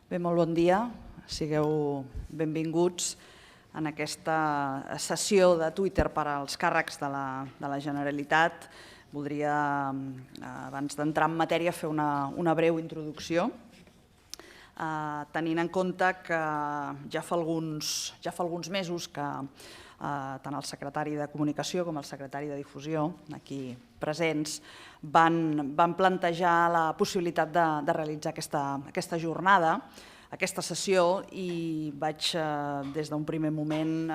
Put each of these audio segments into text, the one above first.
Bé, molt bon dia. Sigueu benvinguts en aquesta sessió de Twitter per als càrrecs de la Generalitat. Voldria, abans d'entrar en matèria, fer una breu introducció, tenint en compte que ja fa alguns mesos que tant el secretari de Comunicació com el secretari de Difusió, aquí presents, van plantejar la possibilitat de realitzar aquesta jornada, aquesta sessió, i vaig des d'un primer moment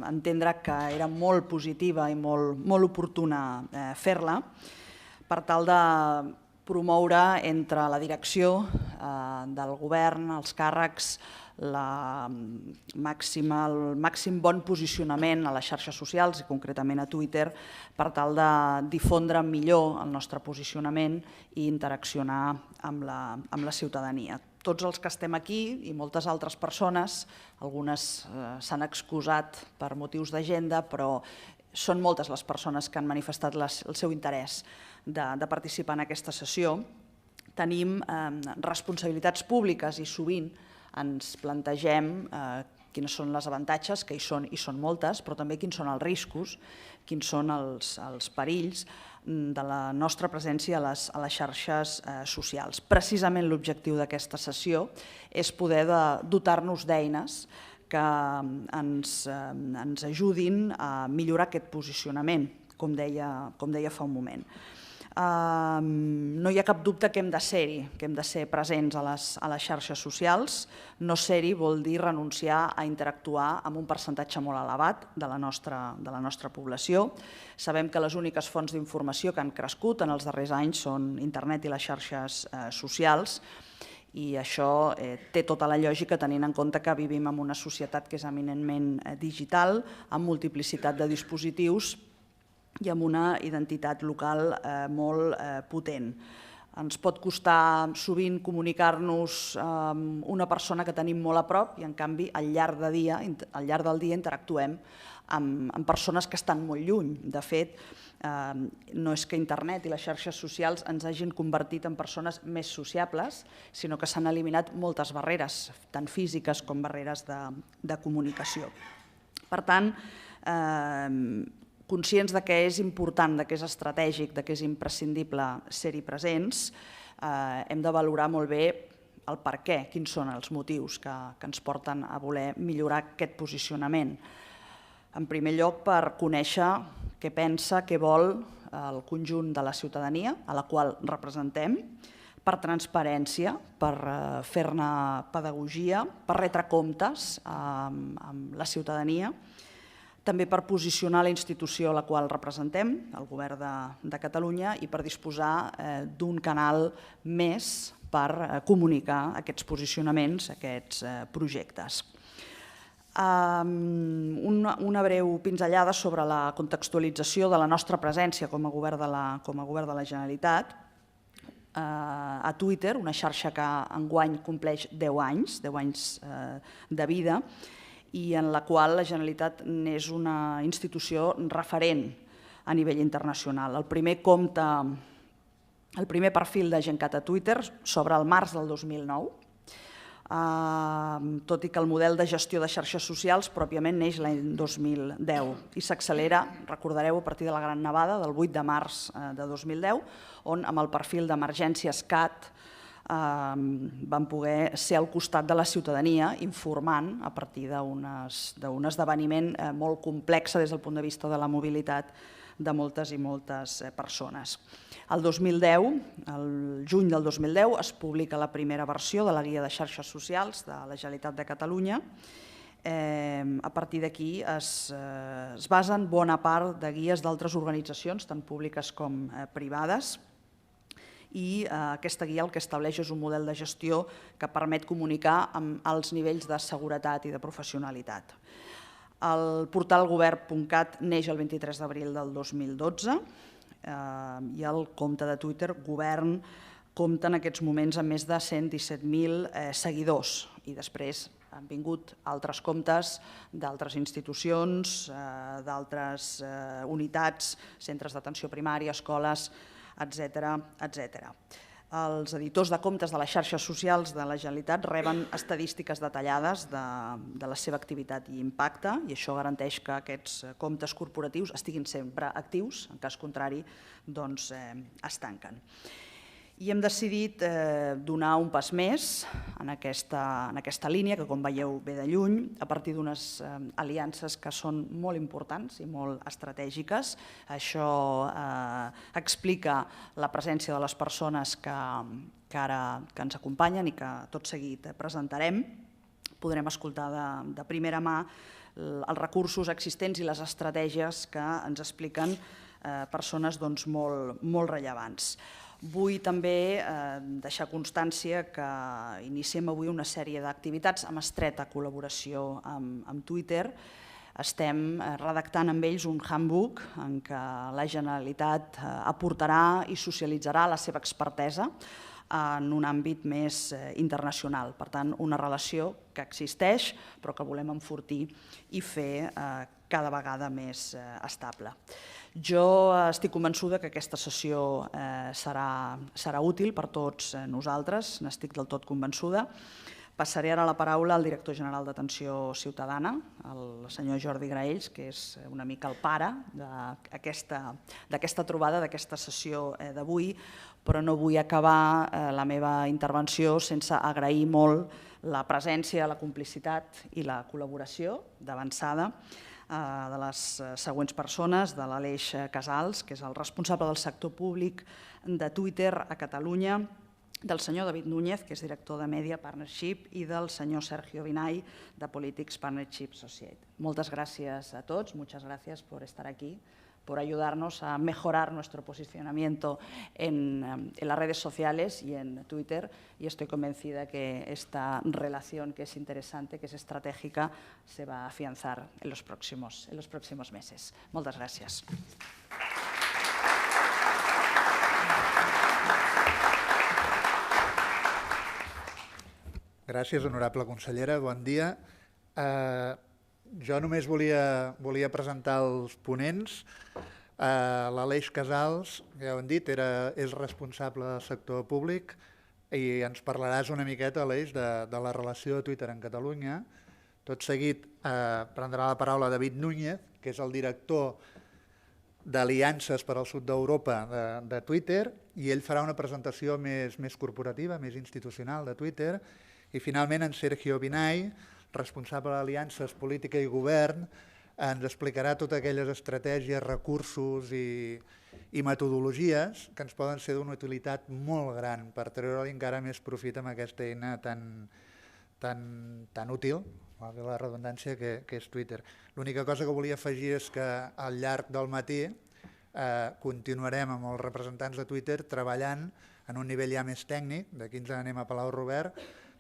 entendre que era molt positiva i molt oportuna fer-la per tal de promoure entre la direcció del govern, els càrrecs, el màxim bon posicionament a les xarxes socials i concretament a Twitter per tal de difondre millor el nostre posicionament i interaccionar amb la ciutadania. Tots els que estem aquí i moltes altres persones, algunes s'han excusat per motius d'agenda, però són moltes les persones que han manifestat el seu interès de participar en aquesta sessió. Tenim responsabilitats públiques i sovint ens plantegem quins són els avantatges, que hi són moltes, però també quins són els riscos, quins són els perills de la nostra presència a les xarxes socials. Precisament l'objectiu d'aquesta sessió és poder dotar-nos d'eines que ens ajudin a millorar aquest posicionament, com deia fa un moment. No hi ha cap dubte que hem de ser-hi, que hem de ser presents a les xarxes socials. No ser-hi vol dir renunciar a interactuar amb un percentatge molt elevat de la nostra població. Sabem que les úniques fonts d'informació que han crescut en els darrers anys són internet i les xarxes socials, i això té tota la lògica tenint en compte que vivim en una societat que és eminentment digital, amb multiplicitat de dispositius i amb una identitat local molt potent. Ens pot costar sovint comunicar-nos amb una persona que tenim molt a prop i, en canvi, al llarg del dia interactuem amb persones que estan molt lluny. De fet, no és que internet i les xarxes socials ens hagin convertit en persones més sociables, sinó que s'han eliminat moltes barreres, tant físiques com barreres de comunicació. Per tant, conscients que és important, que és estratègic, que és imprescindible ser-hi presents, hem de valorar molt bé el per què, quins són els motius que ens porten a voler millorar aquest posicionament. En primer lloc, per conèixer què pensa, què vol el conjunt de la ciutadania a la qual representem, per transparència, per fer-ne pedagogia, per retre comptes amb la ciutadania, també per posicionar la institució a la qual representem, el Govern de Catalunya, i per disposar d'un canal més per comunicar aquests posicionaments, aquests projectes. Una breu pinzellada sobre la contextualització de la nostra presència com a Govern de la Generalitat a Twitter, una xarxa que enguany compleix 10 anys de vida, i en la qual la Generalitat n'és una institució referent a nivell internacional. El primer perfil de Gencat a Twitter s'obre al març del 2009, tot i que el model de gestió de xarxes socials pròpiament neix l'any 2010 i s'accelera, recordareu, a partir de la Gran Nevada del 8 de març de 2010, on amb el perfil d'Emergències CAT van poder ser al costat de la ciutadania informant a partir d'un esdeveniment molt complex des del punt de vista de la mobilitat de moltes i moltes persones. El 2010, el juny del 2010, es publica la primera versió de la Guia de Xarxes Socials de la Generalitat de Catalunya. A partir d'aquí es basen bona part de guies d'altres organitzacions, tant públiques com privades, i aquesta guia el que estableix és un model de gestió que permet comunicar amb alts nivells de seguretat i de professionalitat. El portal govern.cat neix el 23 d'abril del 2012 i el compte de Twitter Govern compta en aquests moments amb més de 117.000 seguidors, i després han vingut altres comptes d'altres institucions, d'altres unitats, centres d'atenció primària, escoles, etcètera. Els editors de comptes de les xarxes socials de la Generalitat reben estadístiques detallades de la seva activitat i impacte, i això garanteix que aquests comptes corporatius estiguin sempre actius, en cas contrari doncs, es tanquen. I hem decidit donar un pas més en aquesta línia, que com veieu ve de lluny, a partir d'unes aliances que són molt importants i molt estratègiques. Això explica la presència de les persones que ens acompanyen i que tot seguit presentarem. Podrem escoltar de primera mà els recursos existents i les estratègies que ens expliquen persones molt rellevants. Vull també deixar constància que iniciem avui una sèrie d'activitats amb estreta col·laboració amb Twitter. Estem redactant amb ells un handbook en què la Generalitat aportarà i socialitzarà la seva expertesa en un àmbit més internacional. Per tant, una relació que existeix però que volem enfortir i fer cada vegada més estable. Jo estic convençuda que aquesta sessió serà útil per tots nosaltres, n'estic del tot convençuda. Passaré ara la paraula al director general d'Atenció Ciutadana, el senyor Jordi Graells, que és una mica el pare d'aquesta trobada, d'aquesta sessió d'avui, però no vull acabar la meva intervenció sense agrair molt la presència, la complicitat i la col·laboració d'avançada de les següents persones, de l'Aleix Casals, que és el responsable del sector públic de Twitter a Catalunya, del senyor David Núñez, que és director de Media Partnership, i del senyor Sergio Binay, de Politics Partnership Society. Moltes gràcies a tots, muchas gracias por estar aquí, por ayudarnos a mejorar nuestro posicionamiento en las redes sociales y en Twitter, y estoy convencida que esta relación, que es interesante, que es estratégica, se va a afianzar en los próximos meses. Moltes gràcies. Gràcies, honorable consellera. Bon dia. Jo només volia presentar els ponents. L'Aleix Casals, ja ho hem dit, és responsable del sector públic i ens parlaràs una miqueta, Aleix, de la relació de Twitter en Catalunya. Tot seguit prendrà la paraula David Núñez, que és el director d'Aliances per al Sud d'Europa de Twitter, i ell farà una presentació més corporativa, més institucional de Twitter. I finalment en Sergio Binay, responsable d'Aliances, Política i Govern, ens explicarà totes aquelles estratègies, recursos i metodologies que ens poden ser d'una utilitat molt gran per treure-li encara més profit amb aquesta eina tan útil, la redundància, que és Twitter. L'única cosa que volia afegir és que al llarg del matí continuarem amb els representants de Twitter treballant en un nivell ja més tècnic. D'aquí ens anem a Palau Robert,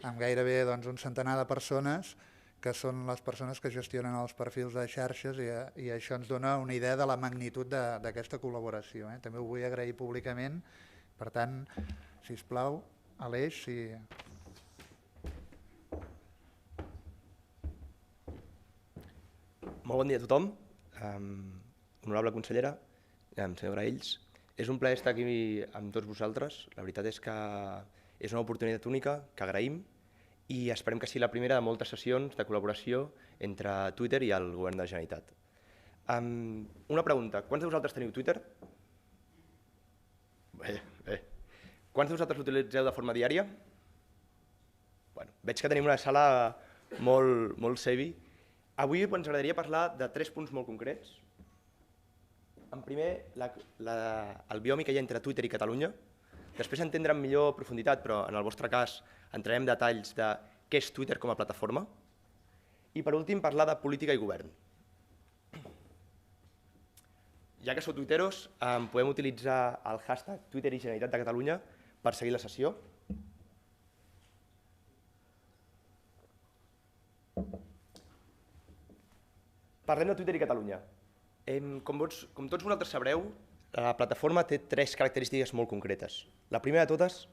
amb gairebé un centenar de persones que són les persones que gestionen els perfils de xarxes, i això ens dona una idea de la magnitud d'aquesta col·laboració. També ho vull agrair públicament. Per tant, sisplau, Aleix, si... Molt bon dia a tothom. Honorable consellera, senyor Graells, és un plaer estar aquí amb tots vosaltres. La veritat és que és una oportunitat única que agraïm i esperem que sigui la primera de moltes sessions de col·laboració entre Twitter i el Govern de la Generalitat. Una pregunta, quants de vosaltres teniu Twitter? Bé. Quants de vosaltres l'utilitzeu de forma diària? Veig que tenim una sala molt savvy. Avui ens agradaria parlar de 3 punts molt concrets. En primer, el biomi que hi ha entre Twitter i Catalunya. Després entendre en millor profunditat, però en el vostre cas entrarem en detalls de què és Twitter com a plataforma. I per últim, parlar de política i govern. Ja que sou tuiteros, podem utilitzar el hashtag Twitter i Generalitat de Catalunya per seguir la sessió. Parlem de Twitter i Catalunya. Com tots vosaltres sabreu, la plataforma té 3 característiques molt concretes. La primera de totes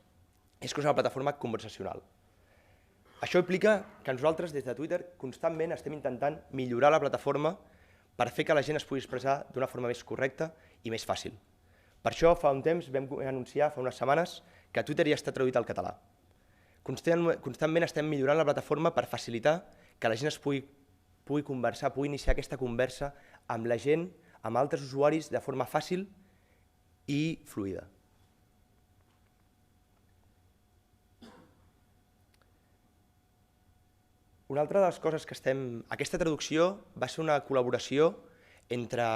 és que és una plataforma conversacional. Això implica que nosaltres des de Twitter constantment estem intentant millorar la plataforma per fer que la gent es pugui expressar d'una forma més correcta i més fàcil. Per això fa un temps vam anunciar, fa unes setmanes, que Twitter ja està traduït al català. Constantment estem millorant la plataforma per facilitar que la gent es pugui conversar, pugui iniciar aquesta conversa amb la gent, amb altres usuaris, de forma fàcil i fluida. Una altra de les coses que Aquesta traducció va ser una col·laboració entre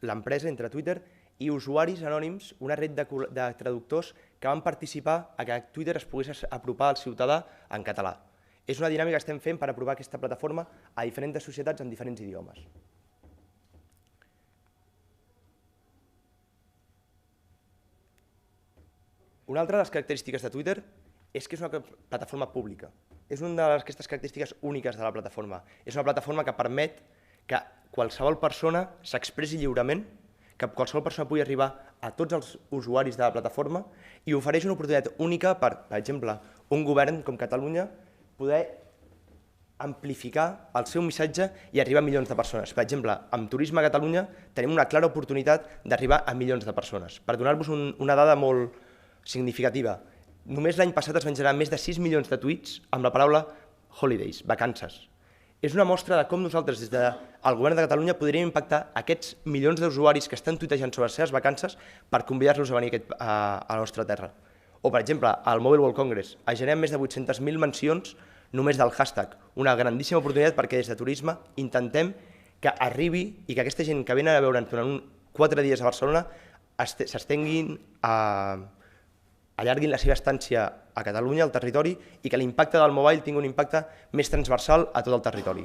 l'empresa, entre Twitter, i usuaris anònims, una red de traductors que van participar a que Twitter es pogués apropar al ciutadà en català. És una dinàmica que estem fent per apropar aquesta plataforma a diferents societats en diferents idiomes. Una altra de les característiques de Twitter és que és una plataforma pública. És una d'aquestes característiques úniques de la plataforma. És una plataforma que permet que qualsevol persona s'expressi lliurement, que qualsevol persona pugui arribar a tots els usuaris de la plataforma i ofereix una oportunitat única per exemple, un govern com Catalunya poder amplificar el seu missatge i arribar a milions de persones. Per exemple, amb Turisme a Catalunya tenim una clara oportunitat d'arribar a milions de persones. Per donar-vos una dada molt significativa, només l'any passat es van generar més de 6 milions de tuits amb la paraula holidays, vacances. És una mostra de com nosaltres, des del govern de Catalunya, podríem impactar aquests milions d'usuaris que estan tuitejant sobre les seves vacances per convidar-los a venir a la nostra terra. O, per exemple, al Mobile World Congress es generen més de 800.000 mencions només del hashtag. Una grandíssima oportunitat perquè des de Turisme intentem que arribi i que aquesta gent que venen a veure'ns durant 4 dies a Barcelona s'estenguin allarguin la seva estància a Catalunya, al territori, i que l'impacte del mobile tingui un impacte més transversal a tot el territori.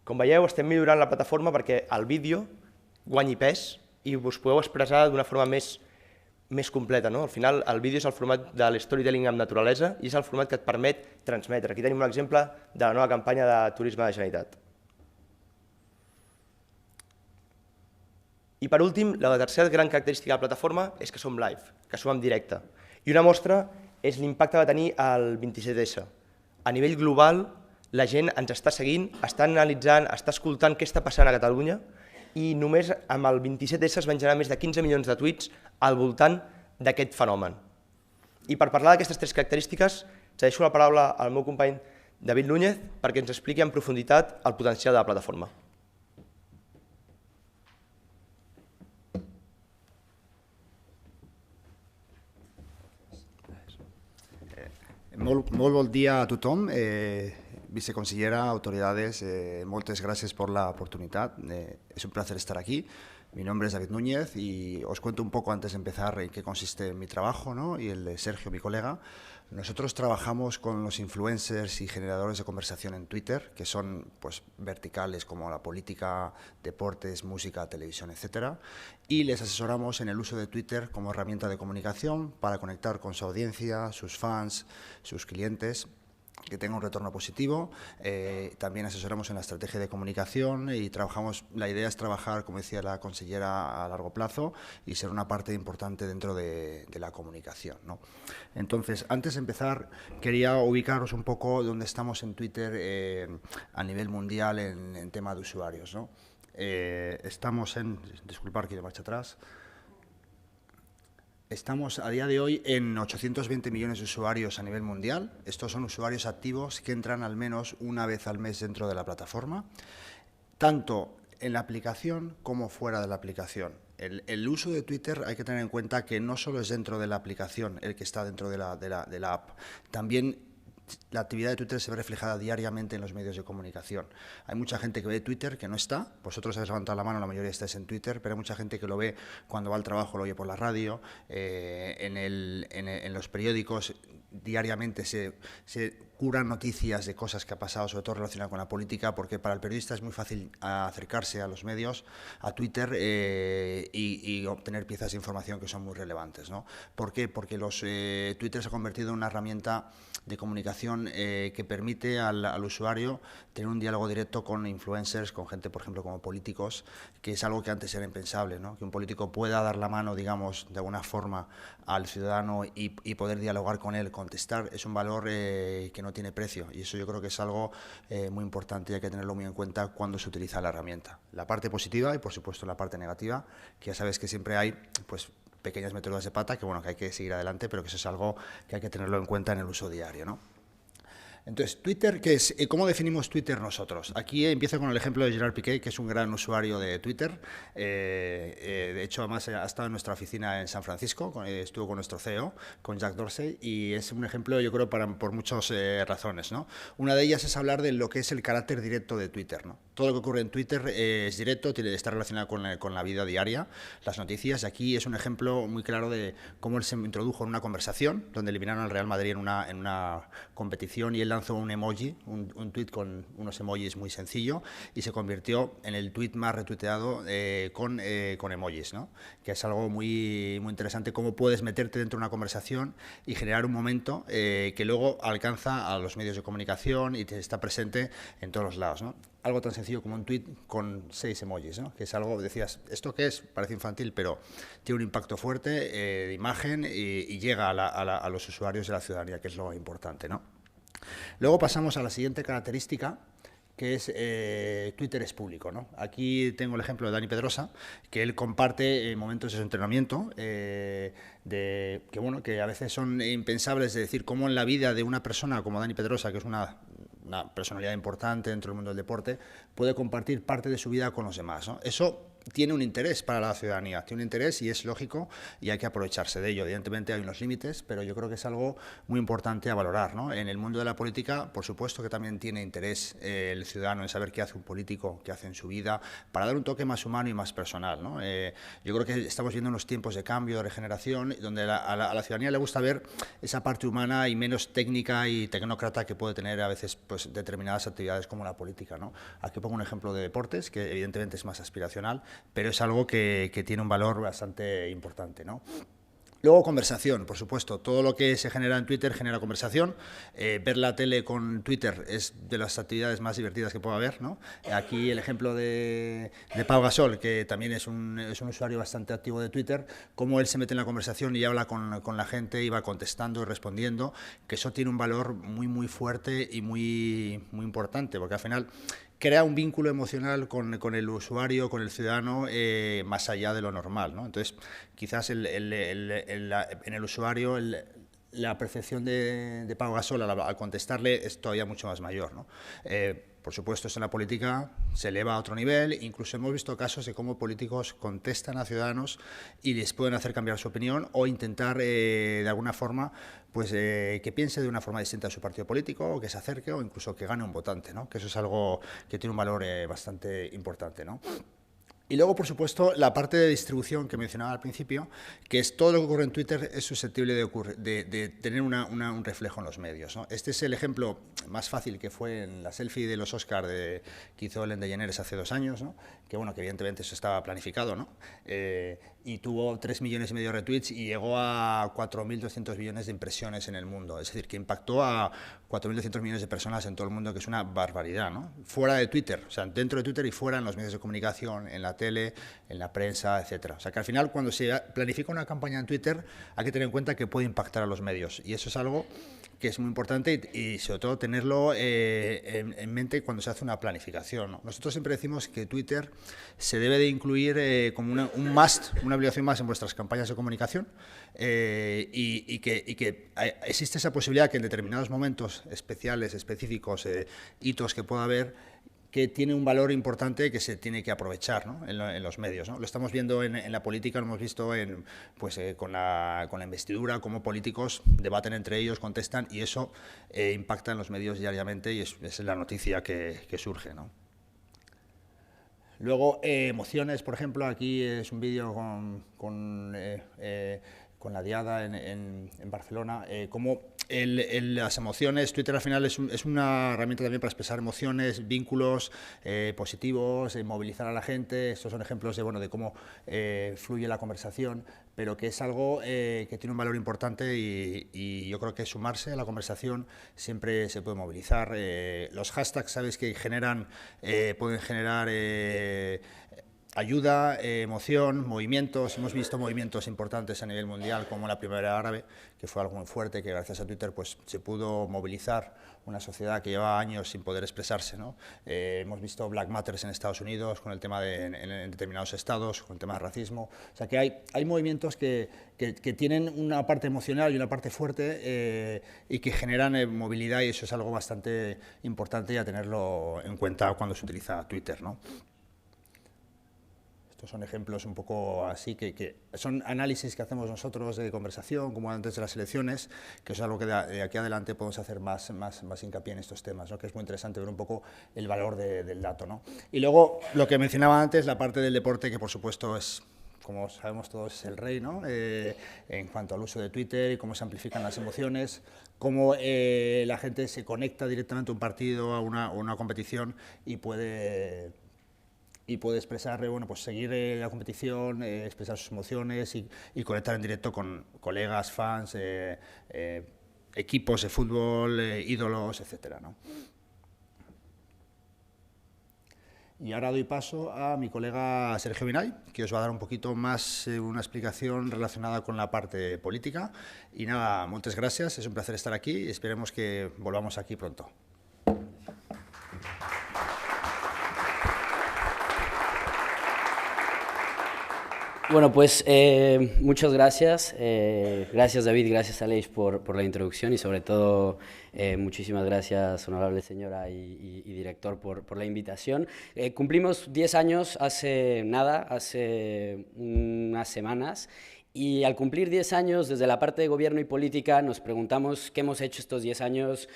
Com veieu, estem millorant la plataforma perquè el vídeo guanyi pes i us podeu expressar d'una forma més completa. Al final, el vídeo és el format de l'storytelling amb naturalesa i és el format que et permet transmetre. Aquí tenim un exemple de la nova campanya de Turisme de la Generalitat. I per últim, la tercera gran característica de la plataforma és que som live, que som en directe. I una mostra és l'impacte que va tenir el 27S. A nivell global, la gent ens està seguint, està analitzant, està escoltant què està passant a Catalunya i només amb el 27S es van generar més de 15 milions de tuits al voltant d'aquest fenomen. I per parlar d'aquestes 3 característiques, cedeixo la paraula al meu company David Núñez perquè ens expliqui en profunditat el potencial de la plataforma. Molt bon dia a tothom, viceconsellera, autoridades, moltes gràcies por la oportunidad. Es un placer estar aquí. Mi nombre es David Núñez y os cuento un poco antes de empezar en qué consiste mi trabajo, ¿no? Y el de Sergio, mi colega. Nosotros trabajamos con los influencers y generadores de conversación en Twitter, que son pues, verticales como la política, deportes, música, televisión, etc. Y les asesoramos en el uso de Twitter como herramienta de comunicación para conectar con su audiencia, sus fans, sus clientes, que tenga un retorno positivo. También asesoramos en la estrategia de comunicación y la idea es trabajar, como decía la consellera, a largo plazo y ser una parte importante dentro de la comunicación, ¿no? Entonces, antes de empezar, quería ubicaros un poco dónde estamos en Twitter a nivel mundial en tema de usuarios, ¿no? Estamos disculpar, quiero marcha atrás. Estamos a día de hoy en 820 millones de usuarios a nivel mundial. Estos son usuarios activos que entran al menos una vez al mes dentro de la plataforma, tanto en la aplicación como fuera de la aplicación. El uso de Twitter hay que tener en cuenta que no solo es dentro de la aplicación el que está dentro de la app, también la actividad de Twitter se ve reflejada diariamente en los medios de comunicación. Hay mucha gente que ve Twitter que no está, vosotros habéis levantado la mano, la mayoría estáis en Twitter, pero hay mucha gente que lo ve cuando va al trabajo, lo oye por la radio, en los periódicos diariamente se curan noticias de cosas que ha pasado, sobre todo relacionadas con la política, porque para el periodista es muy fácil acercarse a los medios, a Twitter, y obtener piezas de información que son muy relevantes, ¿no? ¿Por qué? Porque Twitter se ha convertido en una herramienta de comunicación que permite al usuario tener un diálogo directo con influencers, con gente, por ejemplo, como políticos, que es algo que antes era impensable, ¿no? Que un político pueda dar la mano, digamos, de alguna forma al ciudadano y poder dialogar con él contestar es un valor que no tiene precio, y eso yo creo que es algo muy importante y hay que tenerlo muy en cuenta cuando se utiliza la herramienta. La parte positiva y por supuesto la parte negativa, que ya sabes que siempre hay pues pequeñas meteduras de pata que, bueno, que hay que seguir adelante, pero que eso es algo que hay que tenerlo en cuenta en el uso diario, ¿no? Entonces, Twitter, ¿qué es? ¿Cómo definimos Twitter nosotros? Aquí empiezo con el ejemplo de Gerard Piqué, que es un gran usuario de Twitter. De hecho, además ha estado en nuestra oficina en San Francisco, estuvo con nuestro CEO, con Jack Dorsey, y es un ejemplo, yo creo, por muchas razones, ¿no? Una de ellas es hablar de lo que es el carácter directo de Twitter, ¿no? Todo lo que ocurre en Twitter es directo, está relacionado con la vida diaria, las noticias. Aquí es un ejemplo muy claro de cómo él se introdujo en una conversación, donde eliminaron al Real Madrid en una competición, y él lanzó un emoji, un tweet con unos emojis muy sencillo, y se convirtió en el tweet más retuiteado con emojis, ¿no? Que es algo muy, muy interesante, cómo puedes meterte dentro de una conversación y generar un momento que luego alcanza a los medios de comunicación y está presente en todos los lados, ¿no? Algo tan sencillo como un tweet con 6 emojis, ¿no? Que es algo, decías, ¿esto qué es? Parece infantil, pero tiene un impacto fuerte de imagen y llega a los usuarios de la ciudadanía, que es lo importante, ¿no? Luego pasamos a la siguiente característica, que es Twitter es público, ¿no? Aquí tengo el ejemplo de Dani Pedrosa, que él comparte momentos de su entrenamiento, que a veces son impensables, de decir cómo en la vida de una persona como Dani Pedrosa, que es una personalidad importante dentro del mundo del deporte, puede compartir parte de su vida con los demás, ¿no? Eso tiene un interés para la ciudadanía, tiene un interés y es lógico y hay que aprovecharse de ello. Evidentemente hay unos límites, pero yo creo que es algo muy importante a valorar, ¿no? En el mundo de la política, por supuesto que también tiene interés el ciudadano en saber qué hace un político, qué hace en su vida, para dar un toque más humano y más personal, ¿no? Yo creo que estamos viendo unos tiempos de cambio, de regeneración, donde a la ciudadanía le gusta ver esa parte humana y menos técnica y tecnócrata que puede tener a veces pues, determinadas actividades como la política, ¿no? Aquí pongo un ejemplo de deportes, que evidentemente es más aspiracional, pero es algo que tiene un valor bastante importante, ¿no? Luego, conversación, por supuesto. Todo lo que se genera en Twitter genera conversación. Ver la tele con Twitter es de las actividades más divertidas que pueda haber, ¿no? Aquí el ejemplo de Pau Gasol, que también es un usuario bastante activo de Twitter, cómo él se mete en la conversación y habla con la gente y va contestando y respondiendo, que eso tiene un valor muy, muy fuerte y muy, muy importante, porque al final crea un vínculo emocional con el usuario, con el ciudadano, más allá de lo normal, ¿no? Entonces, quizás en el usuario la percepción de Pau Gasol al contestarle es todavía mucho más mayor, ¿no? Por supuesto, esto en la política se eleva a otro nivel. Incluso hemos visto casos de cómo políticos contestan a ciudadanos y les pueden hacer cambiar su opinión o intentar, de alguna forma, pues que piense de una forma distinta a su partido político, o que se acerque, o incluso que gane un votante, ¿no? Que eso es algo que tiene un valor bastante importante, ¿no? Y luego, por supuesto, la parte de distribución que mencionaba al principio, que es todo lo que ocurre en Twitter es susceptible de tener un reflejo en los medios, ¿no? Este es el ejemplo más fácil, que fue en la selfie de los Oscar que hizo Ellen DeGeneres hace 2 años, ¿no? Que bueno, que evidentemente eso estaba planificado, ¿no? Y tuvo 3,5 millones de retweets y llegó a 4.200 millones de impresiones en el mundo. Es decir, que impactó a 4.200 millones de personas en todo el mundo, que es una barbaridad, ¿no? Fuera de Twitter, o sea, dentro de Twitter y fuera en los medios de comunicación, en la tele, en la prensa, etcétera. O sea, que al final, cuando se planifica una campaña en Twitter, hay que tener en cuenta que puede impactar a los medios, y eso es algo que es muy importante y sobre todo tenerlo en mente cuando se hace una planificación, ¿no? Nosotros siempre decimos que Twitter se debe de incluir como un must, una obligación más en vuestras campañas de comunicación, y que existe esa posibilidad que en determinados momentos especiales, específicos, hitos que pueda haber, que tiene un valor importante que se tiene que aprovechar, ¿no? en los medios, ¿no? Lo estamos viendo en la política, lo hemos visto con la investidura, cómo políticos debaten entre ellos, contestan, y eso impacta en los medios diariamente, y es la noticia que surge, ¿no? Luego, emociones, por ejemplo, aquí es un vídeo con la Diada en Barcelona, cómo las emociones, Twitter al final es una herramienta también para expresar emociones, vínculos positivos, movilizar a la gente. Estos son ejemplos de cómo fluye la conversación, pero que es algo que tiene un valor importante, y yo creo que sumarse a la conversación siempre se puede movilizar. Los hashtags, sabes que pueden generar ayuda, emoción, movimientos. Hemos visto movimientos importantes a nivel mundial, como la Primavera Árabe, que fue algo muy fuerte, que gracias a Twitter pues, se pudo movilizar una sociedad que llevaba años sin poder expresarse, ¿no? Hemos visto Black Matters en Estados Unidos, con el tema en determinados estados, con el tema de racismo. O sea que hay movimientos que tienen una parte emocional y una parte fuerte y que generan movilidad, y eso es algo bastante importante y a tenerlo en cuenta cuando se utiliza Twitter, ¿no? Estos son ejemplos un poco así, que son análisis que hacemos nosotros de conversación, como antes de las elecciones, que es algo que de aquí adelante podemos hacer más hincapié en estos temas, ¿no? Que es muy interesante ver un poco el valor del dato, ¿no? Y luego, lo que mencionaba antes, la parte del deporte, que por supuesto es, como sabemos todos, es el rey, ¿no? En cuanto al uso de Twitter y cómo se amplifican las emociones, cómo la gente se conecta directamente a un partido, a una competición y puede expresar, bueno, pues seguir la competición, expresar sus emociones y conectar en directo con colegas, fans, equipos de fútbol, ídolos, etcétera, ¿no? Y ahora doy paso a mi colega Sergio Binay, que os va a dar un poquito más una explicación relacionada con la parte política. Y nada, muchas gracias, es un placer estar aquí y esperemos que volvamos aquí pronto. Bueno, pues muchas gracias. Gracias, David, gracias, Aleix, por la introducción y sobre todo muchísimas gracias, honorable señora y director, por la invitación. Cumplimos 10 años hace unas semanas. Y al cumplir 10 años, desde la parte de gobierno y política, nos preguntamos qué hemos hecho estos 10 años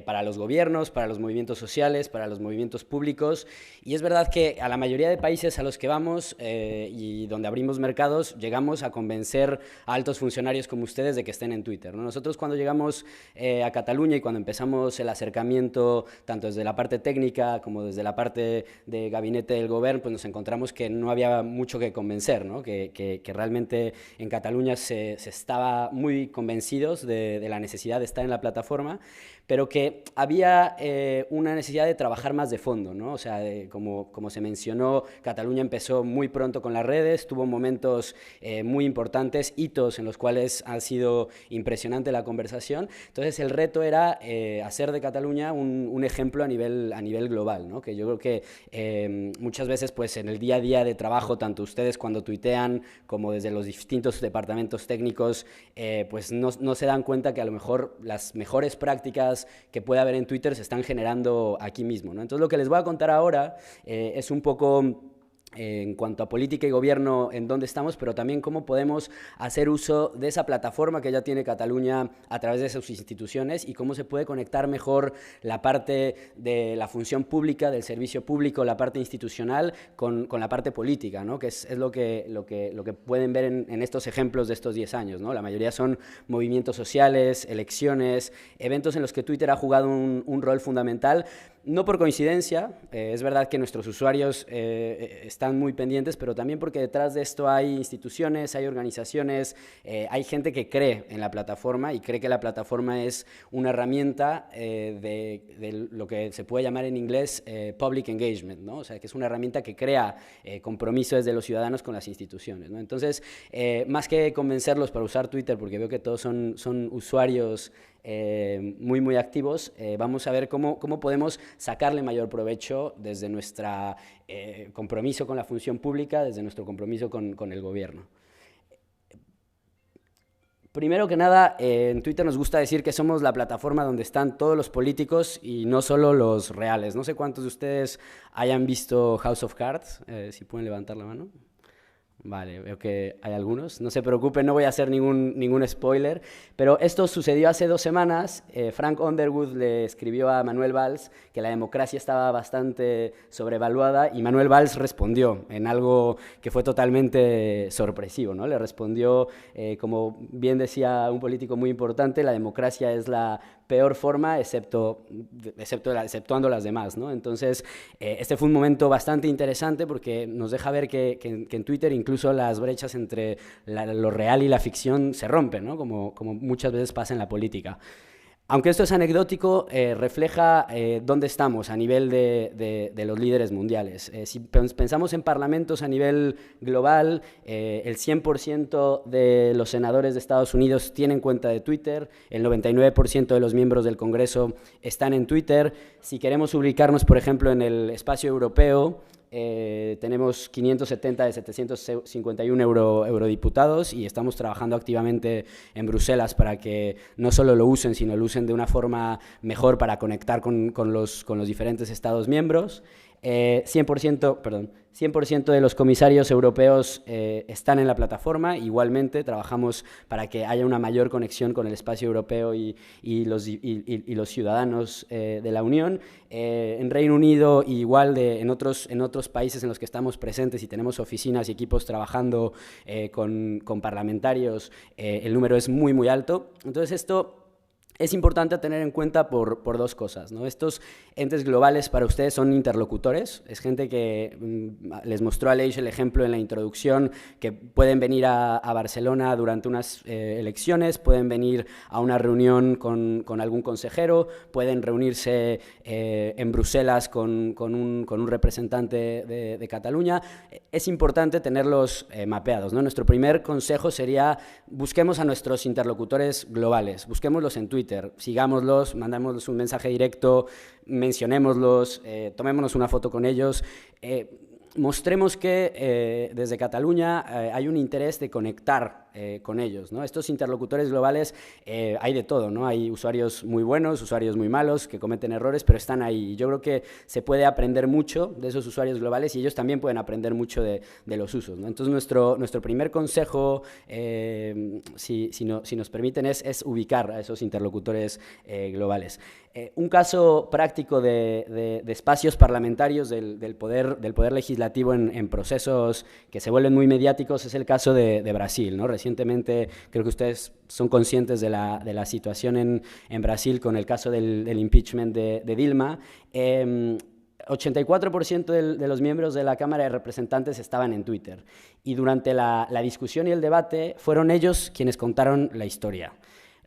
para los gobiernos, para los movimientos sociales, para los movimientos públicos. Y es verdad que a la mayoría de países a los que vamos y donde abrimos mercados, llegamos a convencer a altos funcionarios como ustedes de que estén en Twitter, ¿no? Nosotros cuando llegamos a Cataluña y cuando empezamos el acercamiento, tanto desde la parte técnica como desde la parte de gabinete del gobierno, pues nos encontramos que no había mucho que convencer, ¿no? Que realmente en Cataluña se estaba muy convencidos de la necesidad de estar en la plataforma, pero que había una necesidad de trabajar más de fondo, ¿no? O sea, como se mencionó, Cataluña empezó muy pronto con las redes, tuvo momentos muy importantes, hitos en los cuales ha sido impresionante la conversación. Entonces el reto era hacer de Cataluña un ejemplo a nivel global, ¿no? Que yo creo que muchas veces pues, en el día a día de trabajo, tanto ustedes cuando tuitean como desde los distintos departamentos técnicos, pues no se dan cuenta que a lo mejor las mejores prácticas que puede haber en Twitter se están generando aquí mismo, ¿no? Entonces lo que les voy a contar ahora es un poco en cuanto a política y gobierno en dónde estamos, pero también cómo podemos hacer uso de esa plataforma que ya tiene Cataluña a través de sus instituciones y cómo se puede conectar mejor la parte de la función pública, del servicio público, la parte institucional con la parte política, ¿no? Que es lo que pueden ver en estos ejemplos de estos 10 años, ¿no? La mayoría son movimientos sociales, elecciones, eventos en los que Twitter ha jugado un rol fundamental. No por coincidencia, es verdad que nuestros usuarios están muy pendientes, pero también porque detrás de esto hay instituciones, hay organizaciones, hay gente que cree en la plataforma y cree que la plataforma es una herramienta de lo que se puede llamar en inglés public engagement, ¿no? O sea, que es una herramienta que crea compromiso desde los ciudadanos con las instituciones, ¿no? Entonces, más que convencerlos para usar Twitter, porque veo que todos son usuarios muy activos, vamos a ver cómo podemos sacarle mayor provecho desde nuestro compromiso con la función pública, desde nuestro compromiso con el gobierno. Primero que nada, en Twitter nos gusta decir que somos la plataforma donde están todos los políticos y no solo los reales. No sé cuántos de ustedes hayan visto House of Cards, si pueden levantar la mano. Vale, veo que hay algunos. No se preocupen, no voy a hacer ningún spoiler, pero esto sucedió hace 2 semanas. Frank Underwood le escribió a Manuel Valls que la democracia estaba bastante sobrevaluada y Manuel Valls respondió en algo que fue totalmente sorpresivo, ¿no? Le respondió, como bien decía un político muy importante, la democracia es la peor forma exceptuando las demás, ¿no? Entonces, este fue un momento bastante interesante porque nos deja ver que en Twitter incluso las brechas entre lo real y la ficción se rompen, ¿no? Como muchas veces pasa en la política. Aunque esto es anecdótico, refleja dónde estamos a nivel de los líderes mundiales. Si pensamos en parlamentos a nivel global, el 100% de los senadores de Estados Unidos tienen cuenta de Twitter, el 99% de los miembros del Congreso están en Twitter. Si queremos ubicarnos, por ejemplo, en el espacio europeo, tenemos 570 de 751 eurodiputados y estamos trabajando activamente en Bruselas para que no solo lo usen, sino lo usen de una forma mejor para conectar con los diferentes Estados miembros. 100% de los comisarios europeos están en la plataforma. Igualmente trabajamos para que haya una mayor conexión con el espacio europeo y los ciudadanos de la Unión. En Reino Unido, igual en otros países en los que estamos presentes y tenemos oficinas y equipos trabajando con parlamentarios, el número es muy, muy alto. Entonces esto es importante tener en cuenta por dos cosas, ¿no? Estos entes globales para ustedes son interlocutores, es gente que les mostró Aleix el ejemplo en la introducción, que pueden venir a Barcelona durante unas elecciones, pueden venir a una reunión con algún consejero, pueden reunirse en Bruselas con un representante de Cataluña. Es importante tenerlos mapeados, ¿no? Nuestro primer consejo sería: busquemos a nuestros interlocutores globales, busquémoslos en Twitter, sigámoslos, mandémosles un mensaje directo, mencionémoslos, tomémonos una foto con ellos. Mostremos que desde Cataluña hay un interés de conectar con ellos, ¿no? Estos interlocutores globales hay de todo, ¿no? Hay usuarios muy buenos, usuarios muy malos, que cometen errores, pero están ahí. Y yo creo que se puede aprender mucho de esos usuarios globales y ellos también pueden aprender mucho de los usos, ¿no? Entonces nuestro primer consejo, si nos permiten, es ubicar a esos interlocutores globales. Un caso práctico de espacios parlamentarios del poder legislativo en procesos que se vuelven muy mediáticos es el caso de Brasil, ¿no? Recientemente creo que ustedes son conscientes de la situación en Brasil con el caso del impeachment de Dilma. 84% de los miembros de la Cámara de Representantes estaban en Twitter y durante la discusión y el debate fueron ellos quienes contaron la historia.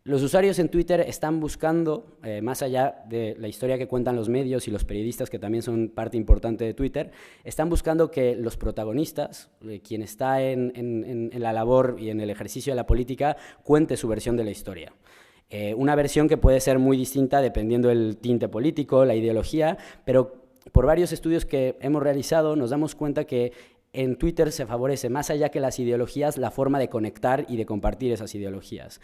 Los usuarios en Twitter están buscando, más allá de la historia que cuentan los medios y los periodistas, que también son parte importante de Twitter, están buscando que los protagonistas, quien está en la labor y en el ejercicio de la política, cuente su versión de la historia. Una versión que puede ser muy distinta dependiendo del tinte político, la ideología, pero por varios estudios que hemos realizado nos damos cuenta que en Twitter se favorece, más allá que las ideologías, la forma de conectar y de compartir esas ideologías.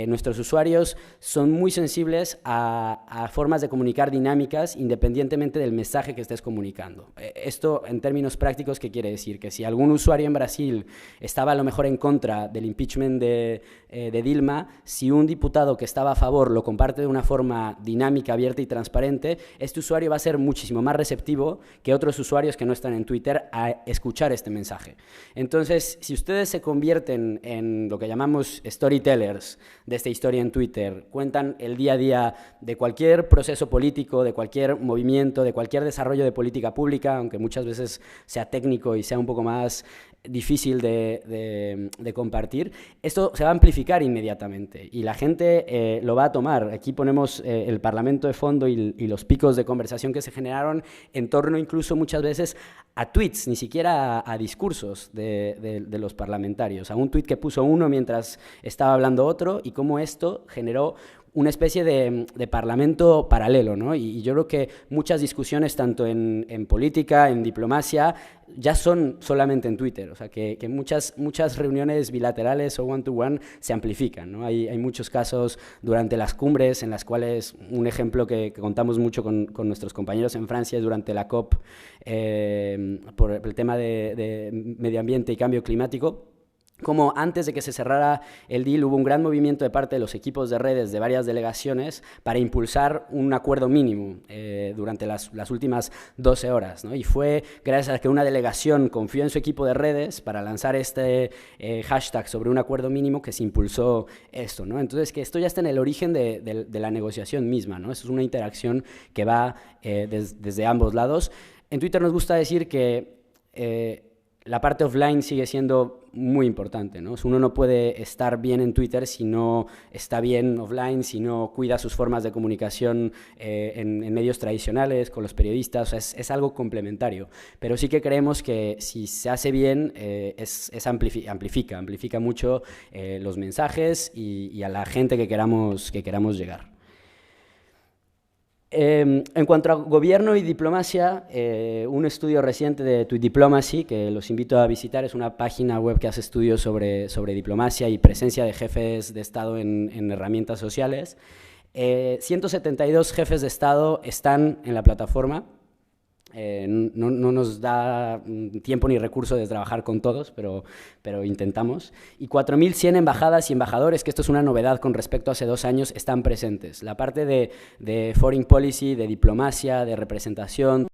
Nuestros usuarios son muy sensibles a formas de comunicar dinámicas independientemente del mensaje que estés comunicando. Esto, en términos prácticos, ¿qué quiere decir? Que si algún usuario en Brasil estaba a lo mejor en contra del impeachment de Dilma, si un diputado que estaba a favor lo comparte de una forma dinámica, abierta y transparente, este usuario va a ser muchísimo más receptivo que otros usuarios que no están en Twitter a escuchar este mensaje. Entonces, si ustedes se convierten en lo que llamamos storytellers de esta historia en Twitter, cuentan el día a día de cualquier proceso político, de cualquier movimiento, de cualquier desarrollo de política pública, aunque muchas veces sea técnico y sea un poco más difícil de compartir, esto se va a amplificar inmediatamente y la gente lo va a tomar. Aquí ponemos el Parlamento de fondo y los picos de conversación que se generaron en torno incluso muchas veces a tweets, ni siquiera a discursos de los parlamentarios, a un tweet que puso uno mientras estaba hablando otro y cómo esto generó una especie de parlamento paralelo, ¿no? Y yo creo que muchas discusiones, tanto en política, en diplomacia, ya son solamente en Twitter, o sea, que muchas reuniones bilaterales o one-to-one se amplifican, ¿no? Hay muchos casos durante las cumbres en las cuales, un ejemplo que contamos mucho con nuestros compañeros en Francia durante la COP, por el tema de medio ambiente y cambio climático, como antes de que se cerrara el deal hubo un gran movimiento de parte de los equipos de redes de varias delegaciones para impulsar un acuerdo mínimo durante las últimas 12 horas, ¿no? Y fue gracias a que una delegación confió en su equipo de redes para lanzar este hashtag sobre un acuerdo mínimo que se impulsó esto, ¿no? Entonces, que esto ya está en el origen de la negociación misma, ¿no? Eso es una interacción que va desde ambos lados. En Twitter nos gusta decir que la parte offline sigue siendo muy importante, ¿no? Uno no puede estar bien en Twitter si no está bien offline, si no cuida sus formas de comunicación en medios tradicionales, con los periodistas. O sea, es algo complementario. Pero sí que creemos que si se hace bien, amplifica mucho los mensajes y a la gente que queramos llegar. En cuanto a gobierno y diplomacia, un estudio reciente de Tweet Diplomacy, que los invito a visitar, es una página web que hace estudios sobre diplomacia y presencia de jefes de Estado en herramientas sociales. 172 jefes de Estado están en la plataforma. No nos da tiempo ni recurso de trabajar con todos, pero intentamos. Y 4.100 embajadas y embajadores, que esto es una novedad con respecto a hace 2 años, están presentes. La parte de foreign policy, de diplomacia, de representación,